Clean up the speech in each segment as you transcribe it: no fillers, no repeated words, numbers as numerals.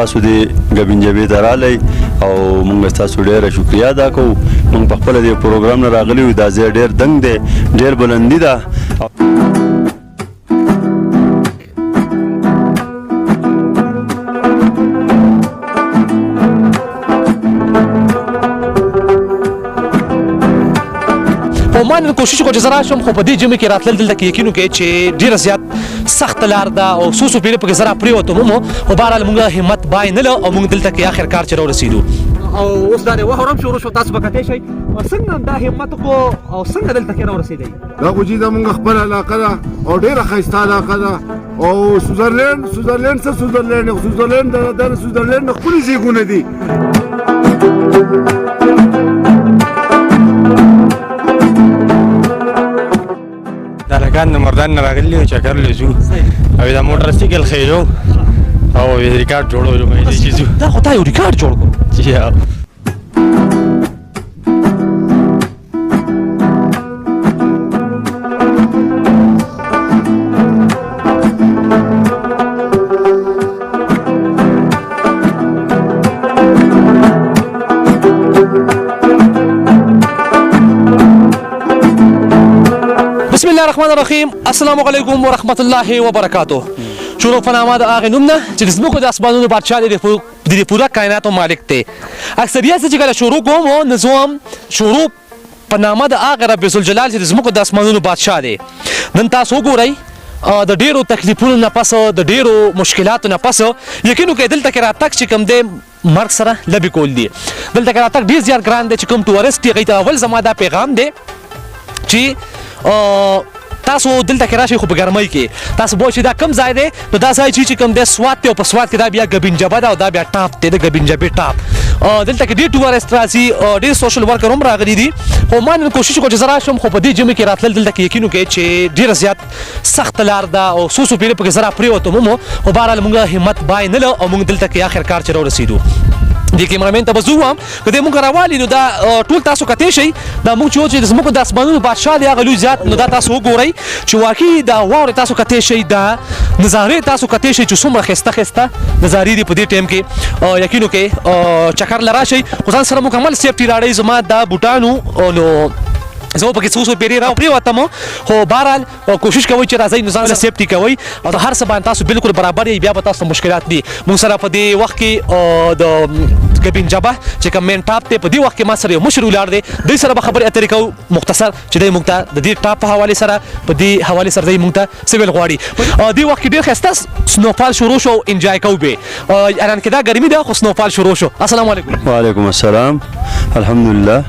تاسو دې ګبینجبې ته رالی او موږ ستاسو ډېره شکریه ادا کوو. موږ په خپله دې پروګرام نه راغلي یو. دا ځای ډېر دنګ دی، ډېر بلندي ده. ما نن کوشش وکړ چې زه راشم، خو په دې جمع کې راتلل دلته کې یقین وکړئ چې ډېره زیات سخته لار ده او څو څو پیرې پکې زه راپرېوتم هم، خو بهرحال موږ همت بای نه لرو او موږ دلته کې آخر کار چې راورسېدو. او اوس دا وخت هم شروع شو، تاسو به کتلی شئ څنګه دا همت وکړو او څنګه دلته کې راورسېدئ. دا خو چې زموږ خپله علاقه ده او ډېره ښایسته علاقه ده. او سویزرلینډ څه سویزرلینډ د سویزرلینډ نه ښکلي ځایونه دي. دلګان د مردان نه راغلي یو چکر لزو او دا موټر سایکل خېلو او ریکارډ جوړولو مې دې چیزو. دا خو تا یو ریکارډ جوړ کړو. یا بسم الله الرحمن الرحیم. السلام علیکم ورحمت الله وبرکاته. شروع په نامه د هغې نوم نه چې د ځمکو د اسمانونو بادشاه دی، د دې پوره کائناتو مالک دی. اکثریت زه چې کله شروع کوم نو زه هم شروع په نامه د هغه رب ذوالجلال چې د ځمکو د اسمانونو بادشاه دی. نن تاسو وګورئ د ډېرو تکلیفونو نه پس، د ډېرو مشکلاتو نه پس یقین وکړئ دلته کې راتګ چې کوم دی مرګ سره لبې کول دي. دلته کې راتګ ډېر زیات ګران دی. چې کوم ټورسټ دی هغوی ته اول زما دا پیغام دی چې تاسو دلته کې راشئ، خو په ګرمۍ کې تاسو به چې دا کم ځای دی نو دا ځای چې کوم دی سوات دی او په سوات کې دا بیا ګبینجبه ده او دا بیا ټاپ دی د ګبینجبې ټاپ. دلته کې ډېر ټورسټ راځي، ډېر سوشل ورکر هم راغلي دي. خو ما نن کوشش وکړ چې زه راشم، خو په دې جمع کې راتلل دلته کې یقین وکړئ چې ډېره زیات سخته لار ده او څو څو پیرې پکې زه راپرېوتم هم، خو بهرحال موږ همت بای نه لرو او موږ دلته کې آخر کار چې راورسېدو. دې کیمرامین ته به زه ووایم که دې موږ راوالي نو دا ټول تاسو کتی شئ. دا موږ چې د ځمکو د اسمانونو بادشاه دی هغه لوی ذات، نو دا تاسو وګورئ چې واقعي دا واورې تاسو کتی شئ، دا نظارې تاسو کتی شئ چې څومره ښایسته ښایسته نظارې دي په دې ټایم کې. یقین وکړئ چکر له راشئ، خو ځان سره مکمل سیفټي راړئ. زما دا بوټانو نو زه پکې څو څو پیرې راپرېوتم، خو بهرحال کوشش کوئ چې راځئ نو ځان سره سیفټي کوئ او د هر څه باندې تاسو بالکل برابر یئ، بیا به تاسو ته مشکلات دي. موږ سره په دې وخت کې د ګبینجبه چې کوم مین ټاپ دی په دې وخت کې ما سره یو مشر ولاړ دی، دوی سره به خبرې اترې کوو مختصر چې دی موږ ته د دې ټاپ په حوالې سره په دې حوالې سره دی موږ ته څه ویل غواړي. دې وخت کې ډېر ښایسته سنوفال شروع شو، انجوای کوو به الان کې دا ګرمي ده خو سنوفال شروع شو. السلام علیکم. وعلیکم السلام. الحمدلله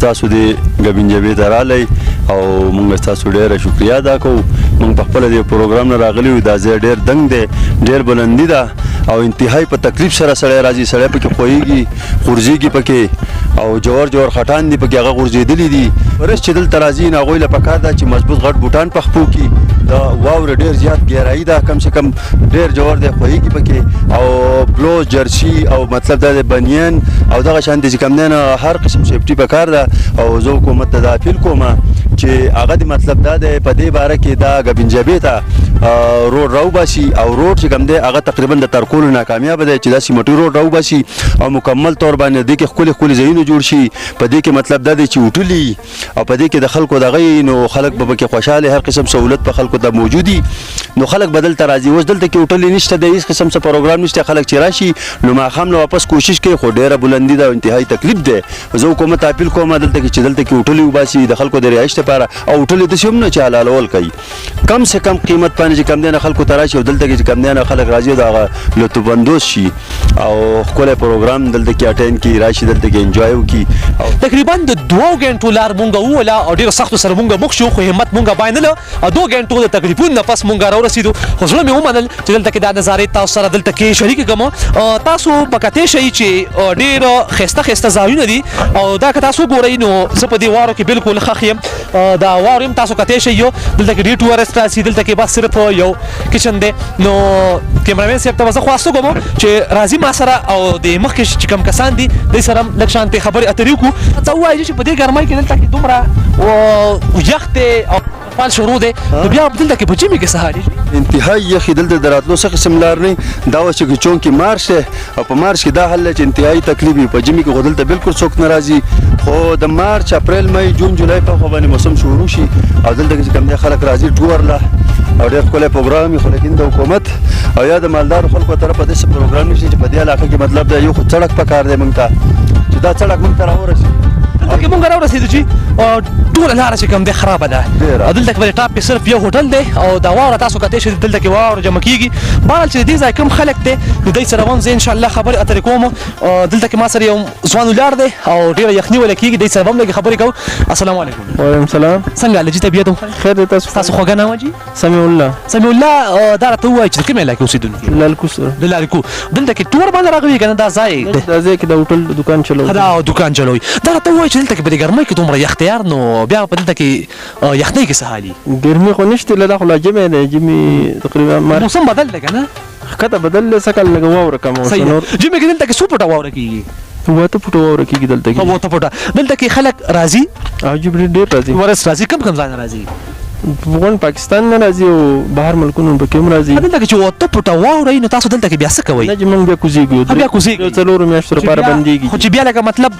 تاسو دې ګبینجبې ته رالی او موږ ستاسو ډېره شکریه ادا کوو. موږ په خپله دې پروګرام نه راغلي یو. دا ځای ډېر دنګ دی، ډېر بلندي ده او انتهایی په تکلیف سره سړی راځي. سړی پکې خویږي، غورځېږي پکې او جوړ جوړ خټان دي پکې هغه غورځېدلي دي. ورس چې دلته راځي نو هغوی له پکار ده چې مضبوط غټ بوټان په خپو کړي. دا واوره ډېر زیات ګهرایي ده، کم سے کم ډېر جوړ دی، خویږي پکې. او بلوز، جرسي او مطلب دا د بنین او دغه شان دي چې کوم دی نه هر قسم سیفټي پکار ده. او زه حکومت ته دا اپیل کوم چې هغه د مطلب دا دی په دې باره کې دا ګبینجبې ته روډ راوباسي او روډ چې کوم دی هغه تقریبا د تر کولو ناکامیابه دی چې دا سیمټي روډ راوباسي او مکمل طور باندې دې کې ښکلي ښکلي ځایونه جوړ شي. په دې کې مطلب دا دی چې هوټلي او په دې کې د خلکو دغه نو خلک به پکې خوشحاله، هر قسم سهولت په خلکو ته موجودي، نو خلک به دلته راځي. اوس دلته کې هوټلي نشته دی، هېڅ قسم څه پروګرام نشته. خلک چې راشي نو ماښام نه واپس کوشش کوي، خو ډېره بلندي ده او انتهایی تکلیف دی. زه حکومت ته اپیل کوم دلته کې چې دلته کې هوټلي وباسي د خلکو د رهایش لپاره او هوټلي داسې هم نه چې حلالول کوي، کم سے کم قیمت باندې چې کم دی نه خلکو ته راشي او دلته کې چې کم دی نه خلک راځي د هغه لطفاندوز شي او ښکلی پروګرام دلته کې اټین کړي، راشي دلته کې انجوای وکړي. تقریبا د 2 غنټو لار مونږ ووله او ډېرو سختو سره مونږ مخ شو، خو همت مونږ بایلله او 2 غنټو د تقریبا نه پس مونږ راورسېدو. خو زړه مې ومنل چې دلته کې دا نظارې تاسو سره دلته کې شریکې کړم. تاسو به کتی شئ چې ډېر ښایسته ښایسته ځایونه دي او دا که تاسو وګورئ نو زه په دې واورو کې بالکل ښخ یم. دا واورې هم تاسو کتی شئ. دلته کې ډېر ټورسټ راځي، دلته کې بس صرف یو کچن دی. نو کیمرامین صاحب ته به زه خواست وکړم چې راځي ما سره او د مخکې چې کوم کسان دي دوی سره هم لږ شانتې خبرې اترې وکړو. څه ووایي چې په دې ګرمۍ کې دلته کې دومره یخ دی او فال شروع دی نو بیا دلته کې په جمی کې څه حال دی انتهایی یخي دلته د راتلو څه قسم لار نه دا اوس چې چونکې مارش دی او په مارش کې دا حل دی چې انتهایی تکلیف وي په جمی کې خو دلته بالکل څوک نه راځي خو د مارچ اپریل مئی جون جولای په خوا باندې موسم شروع شي او دلته چې کوم دی خلک راځي ټور له او ډېر ښکلی پروګرام وي خو لیکن د حکومت او یا د مالدارو خلکو طرفه داسې پروګرام نشي چې په دې علاقه کې مطلب دی یو خو سړک پکار دی موږ ته چې دا سړک موږ ته راورسي دلته کې مونږ راورسېدو چې ټوله لاره چې کوم دی خرابه ده او دلته کې په ټاپ کې صرف یو هوټل دی او دا واوره تاسو کتلی شئ دلته کې واوره جمع کېږي بهرحال چې د دې ځای کوم خلک دی نو دوی سره هم زه انشاءالله خبرې اترې کوم دلته کې ما سره یو ځوان ولاړ دی او ډېره یخني وله کېږي دوی سره هم لږې خبرې کوو السلام علیکم وعلیکم السلام څنګه حال جي طبیعت هم خیر دی تاسو ستاسو خوږه نامه جي سمیع الله سمیع الله دا راته ووایه چې د کومې علاقې اوسېدونکي لالکو سره د لالکو دلته کې ټور باندې راغلي که نه دا ځای دی دا ځای کې د هوټل دکان چلو دا دکان چلوي دا راته ووایه چې دلته کې په دې ګرمۍ کې دومره یخ تیار نو بیا په دلته کې یخنۍ کې څه حال دي ګرمي خو نشته له خو لا جمع دی جمع تقریبا موسم بدل دی که نه ښکته بدل دی سکل لږه واوره کمه اوس صحیح نور جمعې کې دلته کې څو فوټه واوره کېږي واته فوټه واوره کېږي دلته کې واته فوټه دلته کې خلک راځي عجیب ډېر راځي ورس راځي کم کم ځای نه راځي افغان پاکستان نه راځي او بهر ملکونو پکې هم راځي دلته کې چې واته فوټه واوره وي نو تاسو دلته کې بیا څه کوئ نه چې موږ بیا کوزیږو بیا کوزیږئ یو څلورو میاشتو لپاره بندېږي خو چې بیا لکه مطلب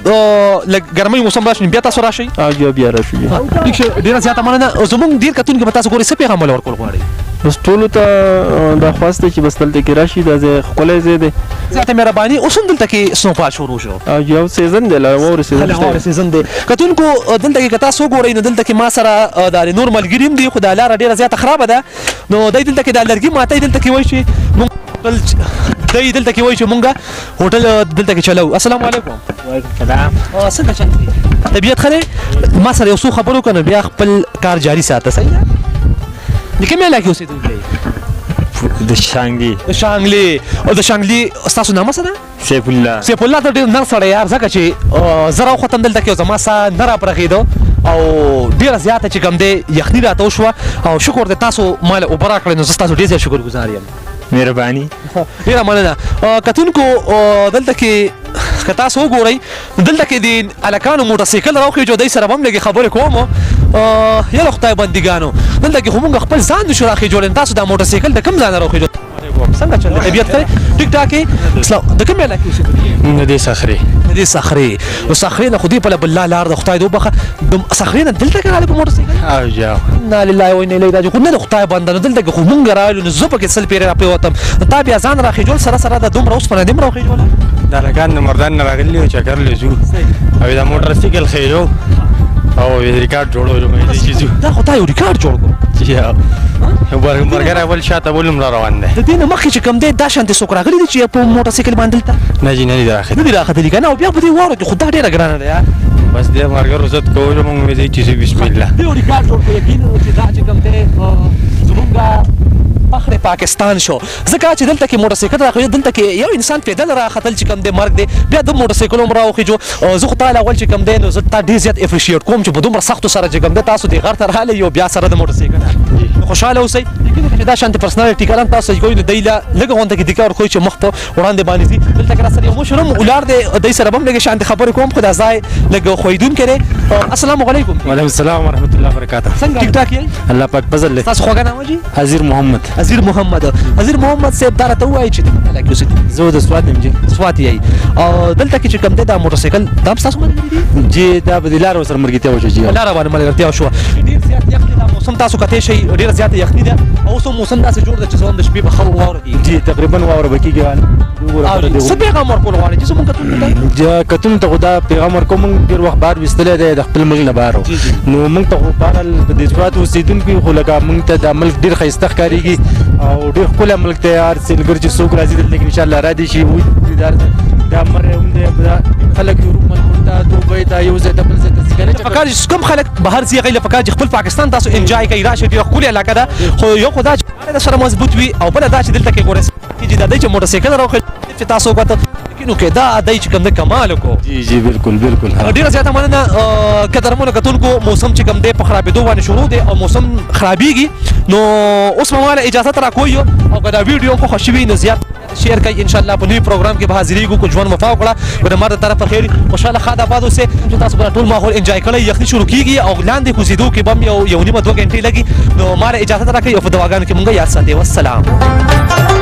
لږ ګرمۍ موسم راشي بیا تاسو راشئ بیا راشو ټیک شه ډېره زیاته مننه زموږ ډېر کتونکي به تاسو ګورئ څه پیغام ول ورکول غواړئ بس ټولو ته دا خواست دی چې بس دلته کې راشي دا ځای ښکلی ځای دی زیاته مهرباني اوس هم دلته کې سنوفال شروع شو یو سیزن دی لا واورې سیزن هغه سیزن دی کتونکو دلته کې که تاسو وګورئ نو دلته کې ما سره دا نور ملګري هم دي خو دا لاره ډېره زیاته خرابه ده نو دی دلته کې دا لرګي ماتی دلته کې وایي چې دی دلته کې وایي چې مونږ هوټل دلته کې چلو السلام علیکم وعلیکم السلام څنګه چل دی طبیعت ښه دی ما سره یو څو خبرې وکړه نو بیا خپل کار جاري ساته صحیح ده د کومې علاقې اوسېدونکی د شانګلي د شانګلي او د شانګلي ستاسو نامه څه ده سیف الله سیف الله ته ډېر نر سړی یار ځکه چې زه راوختم دلته کې او زما ساه نه راپرخېده او ډېره زیاته چې کوم دی یخني راته وشوه او شکر دی تاسو مال اوبه راکړئ نو زه ستاسو ډېر زیات شکرګزار یم مهرباني ډېره مننه کتونکو دلته کې که تاسو وګورئ دلته کې د هلکانو موټرسایکل راوخېجو دی سره به هم لږې خبرې کوم یاله خدای بندګانو دلته کې خو مونږ خپل ځان نشو راخېجولی تاسو دا موټرسایکل د کوم ځای نه راوخېجو څنګه چل دی طبیعت ښه ټیک ټاک یې د کومې علاقې اوسېدونکي موږ د دې صخرې د دې صخرې نو صخرې نه خو دې پله بله لار د خدای د وبخه د صخرې نه دلته کې راغلی په موټرسایکل انا لله و انا الیه راجعون خو نه د خدای بنده نو دلته کې خو مونږ راغلو نو زه پکې سل پیرې راپرېوتم تا بیا ځان راخېجول سره سره د دومره اوسپنه دې هم راوخېجوله دا لکان د مردان نه راغلي وو چکر له ځو او دا موټرسایکل خېجو او ریکارډ جوړولو مې چې ځو دا خو تا یو ریکارډ جوړ کړو یا برګر اول شاته بولم را روان دی د دې نه مخکې چې کوم دی دا شانتې څوک راغلي دي چې په موټرسایکل باندې دلته نه جي نه دي راخلي نه دي راختلي که نه او بیا په دې واوره کې خو دا ډېره ګرانه ده یار بس دې مرګر عزت کولو موږ مې دې چې بسم الله دی یو ریکارډ جوړ کړو یقینا چې دا چې کوم دی زمونږ فخر پاکستان شو ځکه چې دلته کې موټرسایکل راخېږي دلته کې یو انسان پیدل راختل چې کوم دی مرګ دی بیا د موټرسایکل هم راوخېجو زه خو تا اول چې کوم دی نو زه تا ډېر زیات اپریشیټ کوم چې په دومره سختو سره چې کوم دی تاسو دې غر ته راغلی یو بیا سره د موټرسایکل خوشحاله اوسئ چې دا شانتې پرسنالټي کلام تاسو کوئ نو دی له لږه غونډه کې دقه ورکوئ چې مخ په وړاندې باندې ځي دلته کې راسره یو مشر هم ولاړ دی دی سره به هم لږې شانتې خبرې کوم خو دا ځای لږ ښویدونکی دی السلام علیکم وعلیکم السلام ورحمۃ اللہ وبرکاتہ څنګه ټیک ټاک یې الله پاک فضل دی تاسو خوږه نامه جي حزیر محمد عزیر محمد صاحب دا راته ووایي چې د کومې علاقې اوسېدونکي زه د سوات یم جی سوات یې او دلته کې چې کوم دی دا موټرسایکل دا هم ستاسو ملګري دي جی دا به د لارو سره ملګرتیا وشوه جی لاره باندې ملګرتیا وشوه ډېر زیات یخ دی دا موسم تاسو کتی شئ ډېره زیاته یخني ده او اوس هم موسم داسې جوړ ده چې زه هم د شپې به ښه واوره کېږي جی تقریبا واوره به کېږي څه پیغام ورکول غواړئ چې زموږ کتونکو ته کتونکو ته خو دا پیغام ورکوم موږ ډېر وخت بهر ویستلی دی د خپل ملک نه بهر نو موږ ته خو بهرحال په دې سوات اوسېدونکي خو لکه موږ ته دا ملک ډېر ښایسته ښکارېږي او ډېر ښکلی ملک دی هر سیلګر چې څوک راځي دلته کې انشاءالله را دي شي دا مر هم دی خلک یورپ ملکونو ته دوبۍ ته یو ځای ته بل ځای ته ځي که نه پکار چې کوم خلک بهر ځي هغوی له پکار چې خپل پاکستان تاسو انجوای کوئ راشئ ډېره ښکلې علاقه ده خو یو خو دا چې د سره مضبوط وي او بله دا چې دلته کې ګورئ چې دا دی چې موټرسایکل راوخېږي چې تاسو وکتل نو کې دا دی چې کوم دی کمال وکړو جی جی بالکل بالکل ډېره زیاته مننه قدرمنو کتونکو موسم چې کوم دی په خرابېدو باندې شروع دی او موسم خرابېږي نو اوس به ماله اجازت راکوئ او که دا ویډیو خوښه شوي نو زیات شیر کوي ان شاء الله په نوي پروګرام کې به حاضرېږو کو ژوند وفا وکړه او د مر طرفه خیر خوشاله خاد آباد اوسئ چې تاسو به ټول ماحول انجوای کړئ یخني شروع کیږي او لاندې کوزیدو کې بم یو نیمه 2 غنټې لګي نو ماره اجازه راکړئ او په دواګانو کې مونږ یاد ساتئ والسلام